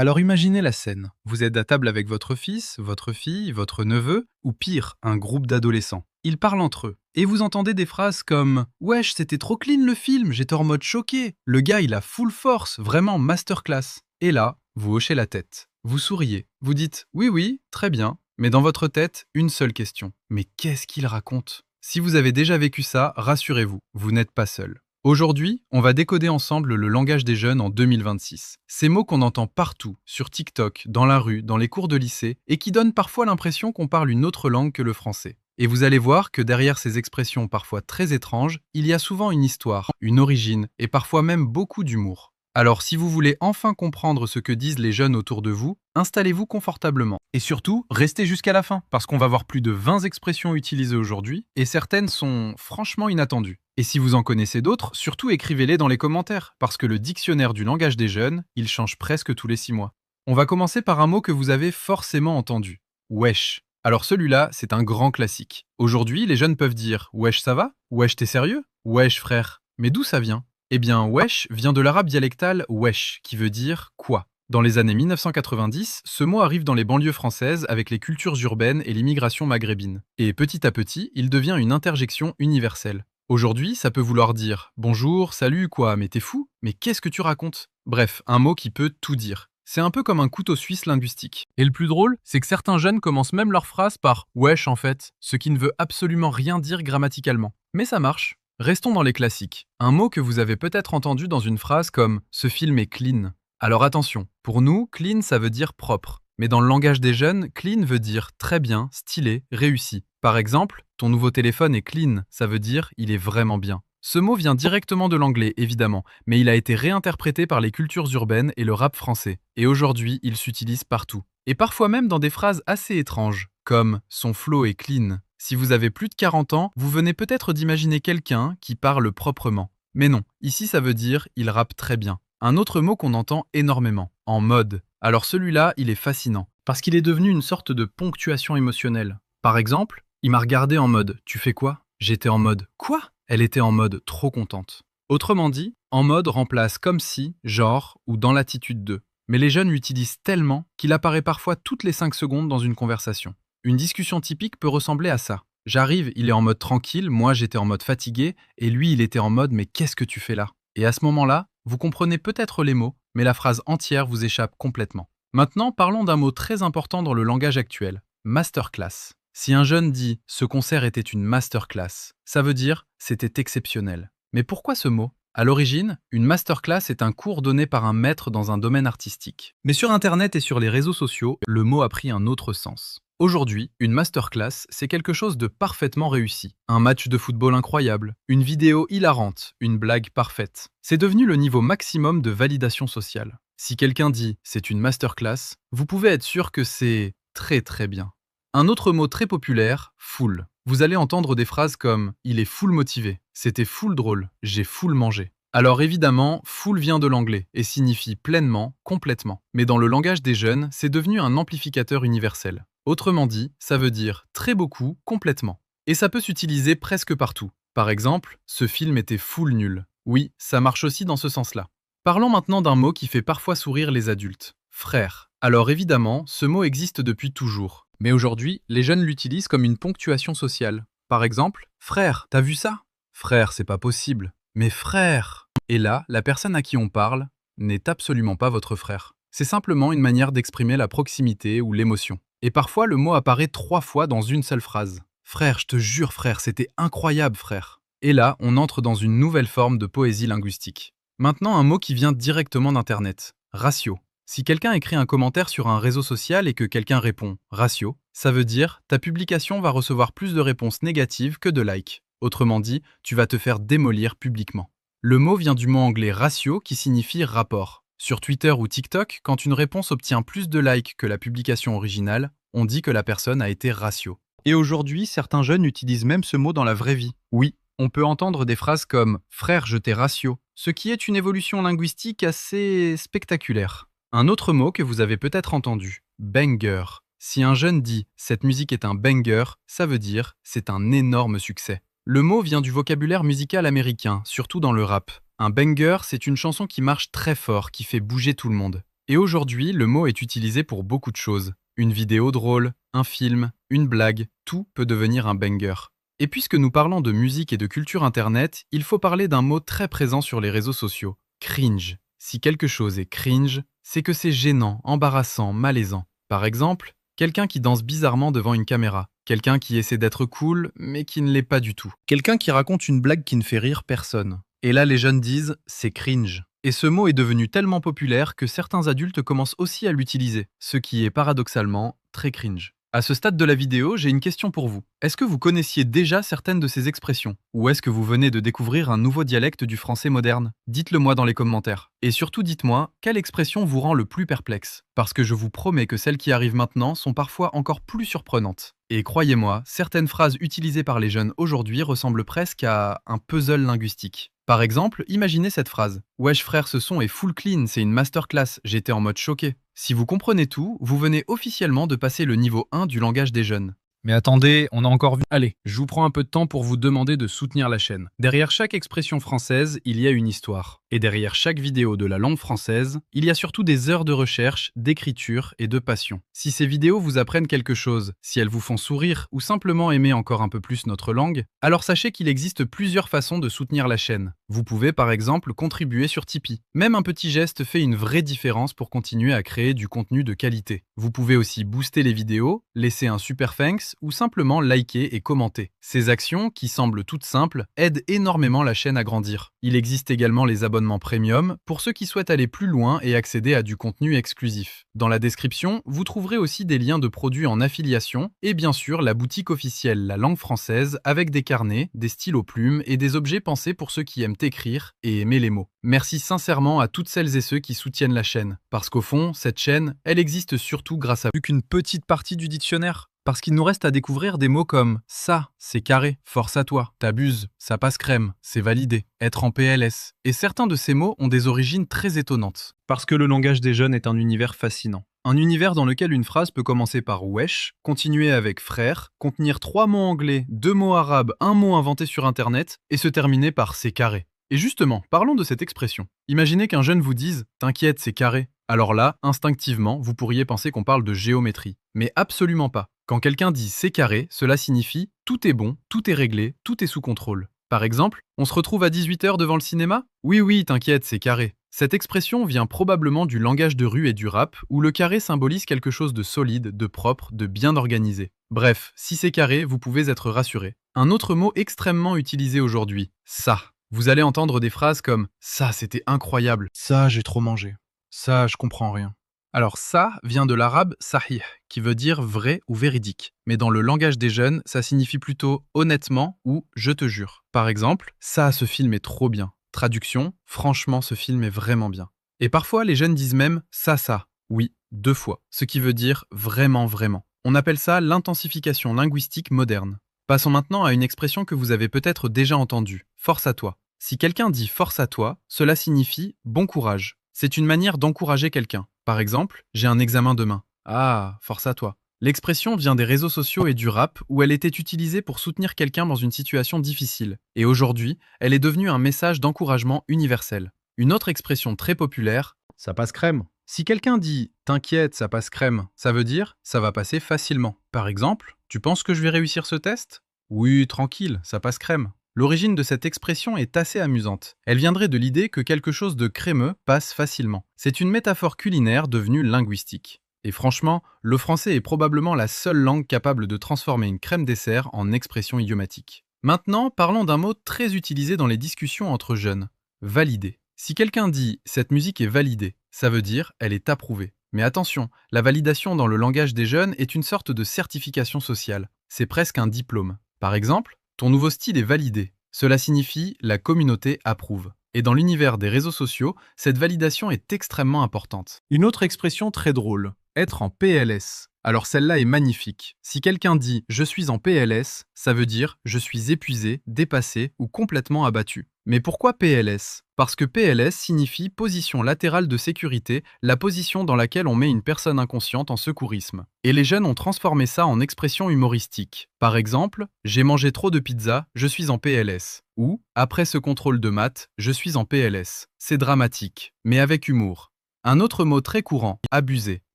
Alors imaginez la scène. Vous êtes à table avec votre fils, votre fille, votre neveu, ou pire, un groupe d'adolescents. Ils parlent entre eux. Et vous entendez des phrases comme «Wesh, c'était trop clean le film, j'étais en mode choqué. Le gars, il a full force, vraiment masterclass.» Et là, vous hochez la tête. Vous souriez. Vous dites «Oui, oui, très bien.» Mais dans votre tête, une seule question. Mais qu'est-ce qu'il raconte? Si vous avez déjà vécu ça, rassurez-vous, vous n'êtes pas seul. Aujourd'hui, on va décoder ensemble le langage des jeunes en 2026. Ces mots qu'on entend partout, sur TikTok, dans la rue, dans les cours de lycée, et qui donnent parfois l'impression qu'on parle une autre langue que le français. Et vous allez voir que derrière ces expressions parfois très étranges, il y a souvent une histoire, une origine, et parfois même beaucoup d'humour. Alors si vous voulez enfin comprendre ce que disent les jeunes autour de vous, installez-vous confortablement. Et surtout, restez jusqu'à la fin, parce qu'on va voir plus de 20 expressions utilisées aujourd'hui, et certaines sont franchement inattendues. Et si vous en connaissez d'autres, surtout écrivez-les dans les commentaires, parce que le dictionnaire du langage des jeunes, il change presque tous les 6 mois. On va commencer par un mot que vous avez forcément entendu. Wesh. Alors celui-là, c'est un grand classique. Aujourd'hui, les jeunes peuvent dire Wesh ça va? Wesh t'es sérieux? Wesh frère. Mais d'où ça vient? Eh bien, wesh vient de l'arabe dialectal wesh, qui veut dire quoi. Dans les années 1990, ce mot arrive dans les banlieues françaises avec les cultures urbaines et l'immigration maghrébine. Et petit à petit, il devient une interjection universelle. Aujourd'hui, ça peut vouloir dire bonjour, salut, quoi, mais t'es fou? Mais qu'est-ce que tu racontes? Bref, un mot qui peut tout dire. C'est un peu comme un couteau suisse linguistique. Et le plus drôle, c'est que certains jeunes commencent même leur phrase par wesh en fait, ce qui ne veut absolument rien dire grammaticalement. Mais ça marche. Restons dans les classiques. Un mot que vous avez peut-être entendu dans une phrase comme ce film est clean. Alors attention, pour nous, clean ça veut dire propre. Mais dans le langage des jeunes, clean veut dire très bien, stylé, réussi. Par exemple, ton nouveau téléphone est clean, ça veut dire il est vraiment bien. Ce mot vient directement de l'anglais, évidemment, mais il a été réinterprété par les cultures urbaines et le rap français. Et aujourd'hui, il s'utilise partout. Et parfois même dans des phrases assez étranges, comme son flow est clean. Si vous avez plus de 40 ans, vous venez peut-être d'imaginer quelqu'un qui parle proprement. Mais non, ici ça veut dire il rappe très bien. Un autre mot qu'on entend énormément, en mode. Alors celui-là, il est fascinant, parce qu'il est devenu une sorte de ponctuation émotionnelle. Par exemple, il m'a regardé en mode «Tu fais quoi?» J'étais en mode «Quoi?» Elle était en mode trop contente. Autrement dit, en mode remplace comme si, genre ou dans l'attitude de. Mais les jeunes l'utilisent tellement qu'il apparaît parfois toutes les 5 secondes dans une conversation. Une discussion typique peut ressembler à ça. J'arrive, il est en mode tranquille, moi j'étais en mode fatigué, et lui il était en mode «Mais qu'est-ce que tu fais là?» Et à ce moment-là, vous comprenez peut-être les mots, mais la phrase entière vous échappe complètement. Maintenant, parlons d'un mot très important dans le langage actuel, masterclass. Si un jeune dit «ce concert était une masterclass», ça veut dire «c'était exceptionnel». Mais pourquoi ce mot? À l'origine, une masterclass est un cours donné par un maître dans un domaine artistique. Mais sur Internet et sur les réseaux sociaux, le mot a pris un autre sens. Aujourd'hui, une masterclass, c'est quelque chose de parfaitement réussi. Un match de football incroyable, une vidéo hilarante, une blague parfaite. C'est devenu le niveau maximum de validation sociale. Si quelqu'un dit «c'est une masterclass», vous pouvez être sûr que c'est très très bien. Un autre mot très populaire, full. Vous allez entendre des phrases comme «il est full motivé», «c'était full drôle», «j'ai full mangé». Alors évidemment, full vient de l'anglais et signifie pleinement, complètement. Mais dans le langage des jeunes, c'est devenu un amplificateur universel. Autrement dit, ça veut dire très beaucoup, complètement. Et ça peut s'utiliser presque partout. Par exemple, ce film était full nul. Oui, ça marche aussi dans ce sens-là. Parlons maintenant d'un mot qui fait parfois sourire les adultes. Frère. Alors évidemment, ce mot existe depuis toujours. Mais aujourd'hui, les jeunes l'utilisent comme une ponctuation sociale. Par exemple, frère, t'as vu ça? Frère, c'est pas possible. Mais frère! Et là, la personne à qui on parle n'est absolument pas votre frère. C'est simplement une manière d'exprimer la proximité ou l'émotion. Et parfois, le mot apparaît 3 fois dans une seule phrase. Frère, je te jure frère, c'était incroyable frère. Et là, on entre dans une nouvelle forme de poésie linguistique. Maintenant, un mot qui vient directement d'Internet. Ratio. Si quelqu'un écrit un commentaire sur un réseau social et que quelqu'un répond « ratio », ça veut dire ta publication va recevoir plus de réponses négatives que de likes. Autrement dit, tu vas te faire démolir publiquement. Le mot vient du mot anglais ratio qui signifie rapport. Sur Twitter ou TikTok, quand une réponse obtient plus de likes que la publication originale, on dit que la personne a été ratio. Et aujourd'hui, certains jeunes utilisent même ce mot dans la vraie vie. Oui, on peut entendre des phrases comme « frère, je t'ai ratio », ce qui est une évolution linguistique assez spectaculaire. Un autre mot que vous avez peut-être entendu, banger. Si un jeune dit « cette musique est un banger », ça veut dire « c'est un énorme succès ». Le mot vient du vocabulaire musical américain, surtout dans le rap. Un banger, c'est une chanson qui marche très fort, qui fait bouger tout le monde. Et aujourd'hui, le mot est utilisé pour beaucoup de choses. Une vidéo drôle, un film, une blague, tout peut devenir un banger. Et puisque nous parlons de musique et de culture internet, il faut parler d'un mot très présent sur les réseaux sociaux. Cringe. Si quelque chose est cringe, c'est que c'est gênant, embarrassant, malaisant. Par exemple, quelqu'un qui danse bizarrement devant une caméra. Quelqu'un qui essaie d'être cool, mais qui ne l'est pas du tout. Quelqu'un qui raconte une blague qui ne fait rire personne. Et là, les jeunes disent « c'est cringe ». Et ce mot est devenu tellement populaire que certains adultes commencent aussi à l'utiliser, ce qui est paradoxalement très cringe. À ce stade de la vidéo, j'ai une question pour vous. Est-ce que vous connaissiez déjà certaines de ces expressions? Ou est-ce que vous venez de découvrir un nouveau dialecte du français moderne? Dites-le moi dans les commentaires. Et surtout dites-moi, quelle expression vous rend le plus perplexe? Parce que je vous promets que celles qui arrivent maintenant sont parfois encore plus surprenantes. Et croyez-moi, certaines phrases utilisées par les jeunes aujourd'hui ressemblent presque à un puzzle linguistique. Par exemple, imaginez cette phrase. Wesh frère, ce son est full clean, c'est une masterclass, j'étais en mode choqué. Si vous comprenez tout, vous venez officiellement de passer le niveau 1 du langage des jeunes. Mais attendez, on a encore vu... Allez, je vous prends un peu de temps pour vous demander de soutenir la chaîne. Derrière chaque expression française, il y a une histoire. Et derrière chaque vidéo de la langue française, il y a surtout des heures de recherche, d'écriture et de passion. Si ces vidéos vous apprennent quelque chose, si elles vous font sourire ou simplement aimer encore un peu plus notre langue, alors sachez qu'il existe plusieurs façons de soutenir la chaîne. Vous pouvez par exemple contribuer sur Tipeee. Même un petit geste fait une vraie différence pour continuer à créer du contenu de qualité. Vous pouvez aussi booster les vidéos, laisser un super thanks ou simplement liker et commenter. Ces actions, qui semblent toutes simples, aident énormément la chaîne à grandir. Il existe également les abonnements premium pour ceux qui souhaitent aller plus loin et accéder à du contenu exclusif. Dans la description, vous trouverez aussi des liens de produits en affiliation et bien sûr la boutique officielle La Langue Française avec des carnets, des stylos plumes et des objets pensés pour ceux qui aiment écrire et aimer les mots. Merci sincèrement à toutes celles et ceux qui soutiennent la chaîne. Parce qu'au fond, cette chaîne, elle existe surtout grâce à plus qu'une petite partie du dictionnaire. Parce qu'il nous reste à découvrir des mots comme ça, c'est carré, force à toi, t'abuses, ça passe crème, c'est validé, être en PLS. Et certains de ces mots ont des origines très étonnantes. Parce que le langage des jeunes est un univers fascinant. Un univers dans lequel une phrase peut commencer par wesh, continuer avec frère, contenir 3 mots anglais, 2 mots arabes, un mot inventé sur internet, et se terminer par c'est carré. Et justement, parlons de cette expression. Imaginez qu'un jeune vous dise « T'inquiète, c'est carré ». Alors là, instinctivement, vous pourriez penser qu'on parle de géométrie. Mais absolument pas. Quand quelqu'un dit « c'est carré », cela signifie « tout est bon, tout est réglé, tout est sous contrôle ». Par exemple, on se retrouve à 18h devant le cinéma? Oui, oui, t'inquiète, c'est carré. Cette expression vient probablement du langage de rue et du rap, où le carré symbolise quelque chose de solide, de propre, de bien organisé. Bref, si c'est carré, vous pouvez être rassuré. Un autre mot extrêmement utilisé aujourd'hui, ça. Vous allez entendre des phrases comme « ça, c'était incroyable »,« ça, j'ai trop mangé »,« ça, je comprends rien ». Alors ça vient de l'arabe sahih, qui veut dire vrai ou véridique. Mais dans le langage des jeunes, ça signifie plutôt honnêtement ou je te jure. Par exemple, ça, ce film est trop bien. Traduction, franchement, ce film est vraiment bien. Et parfois, les jeunes disent même ça, oui, 2 fois, ce qui veut dire vraiment, vraiment. On appelle ça l'intensification linguistique moderne. Passons maintenant à une expression que vous avez peut-être déjà entendue, force à toi. Si quelqu'un dit force à toi, cela signifie bon courage. C'est une manière d'encourager quelqu'un. Par exemple, j'ai un examen demain. Ah, force à toi. L'expression vient des réseaux sociaux et du rap où elle était utilisée pour soutenir quelqu'un dans une situation difficile. Et aujourd'hui, elle est devenue un message d'encouragement universel. Une autre expression très populaire, ça passe crème. Si quelqu'un dit « t'inquiète, ça passe crème », ça veut dire « ça va passer facilement ». Par exemple, tu penses que je vais réussir ce test? Oui, tranquille, ça passe crème. L'origine de cette expression est assez amusante. Elle viendrait de l'idée que quelque chose de crémeux passe facilement. C'est une métaphore culinaire devenue linguistique. Et franchement, le français est probablement la seule langue capable de transformer une crème dessert en expression idiomatique. Maintenant, parlons d'un mot très utilisé dans les discussions entre jeunes. Valider. Si quelqu'un dit « cette musique est validée », ça veut dire « elle est approuvée ». Mais attention, la validation dans le langage des jeunes est une sorte de certification sociale. C'est presque un diplôme. Par exemple, ton nouveau style est validé. Cela signifie « la communauté approuve ». Et dans l'univers des réseaux sociaux, cette validation est extrêmement importante. Une autre expression très drôle, être en PLS. Alors celle-là est magnifique. Si quelqu'un dit « je suis en PLS », ça veut dire « je suis épuisé, dépassé ou complètement abattu ». Mais pourquoi PLS? Parce que PLS signifie position latérale de sécurité, la position dans laquelle on met une personne inconsciente en secourisme. Et les jeunes ont transformé ça en expression humoristique. Par exemple, « j'ai mangé trop de pizza, je suis en PLS ». Ou « après ce contrôle de maths, je suis en PLS ». C'est dramatique, mais avec humour. Un autre mot très courant, abuser.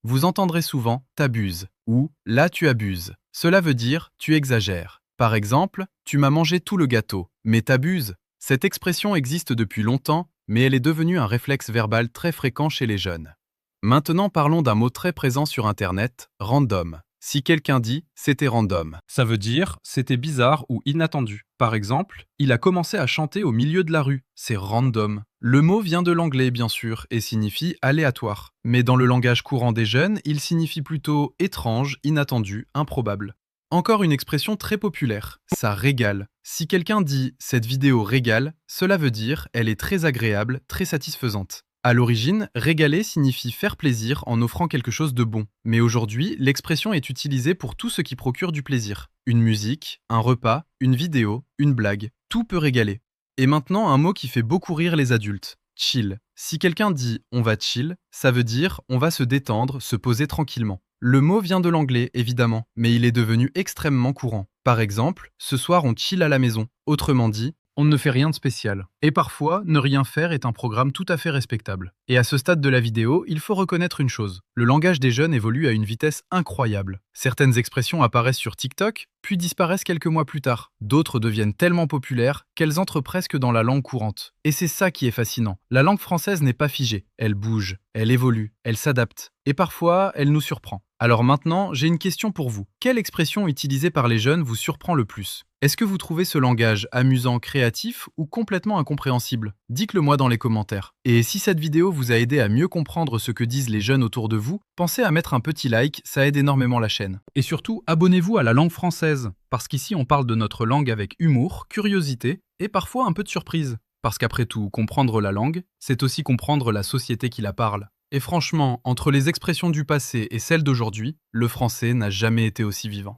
Vous entendrez souvent t'abuses ou là tu abuses. Cela veut dire tu exagères. Par exemple, tu m'as mangé tout le gâteau, mais t'abuses. Cette expression existe depuis longtemps, mais elle est devenue un réflexe verbal très fréquent chez les jeunes. Maintenant parlons d'un mot très présent sur Internet, random. Si quelqu'un dit « c'était random », Ça veut dire c'était bizarre ou inattendu. Par exemple, il a commencé à chanter au milieu de la rue. C'est random. le mot vient de l'anglais bien sûr et signifie aléatoire. Mais dans le langage courant des jeunes, il signifie plutôt étrange, inattendu, improbable. Encore une expression très populaire, ça régale. Si quelqu'un dit « cette vidéo régale », cela veut dire « elle est très agréable, très satisfaisante ». À l'origine, régaler signifie faire plaisir en offrant quelque chose de bon. Mais aujourd'hui, l'expression est utilisée pour tout ce qui procure du plaisir. Une musique, un repas, une vidéo, une blague, tout peut régaler. Et maintenant, un mot qui fait beaucoup rire les adultes, chill. Si quelqu'un dit « on va chill », ça veut dire « on va se détendre, se poser tranquillement ». Le mot vient de l'anglais, évidemment, mais il est devenu extrêmement courant. Par exemple, ce soir on chill à la maison. Autrement dit, on ne fait rien de spécial. Et parfois, ne rien faire est un programme tout à fait respectable. Et à ce stade de la vidéo, il faut reconnaître une chose. Le langage des jeunes évolue à une vitesse incroyable. Certaines expressions apparaissent sur TikTok, puis disparaissent quelques mois plus tard. D'autres deviennent tellement populaires qu'elles entrent presque dans la langue courante. Et c'est ça qui est fascinant. La langue française n'est pas figée. Elle bouge, elle évolue, elle s'adapte. Et parfois, elle nous surprend. Alors maintenant, j'ai une question pour vous. Quelle expression utilisée par les jeunes vous surprend le plus ? Est-ce que vous trouvez ce langage amusant, créatif ou complètement incompréhensible ? Dites-le moi dans les commentaires. Et si cette vidéo vous a aidé à mieux comprendre ce que disent les jeunes autour de vous, pensez à mettre un petit like, ça aide énormément la chaîne. Et surtout, abonnez-vous à la langue française, parce qu'ici on parle de notre langue avec humour, curiosité et parfois un peu de surprise. Parce qu'après tout, comprendre la langue, c'est aussi comprendre la société qui la parle. Et franchement, entre les expressions du passé et celles d'aujourd'hui, le français n'a jamais été aussi vivant.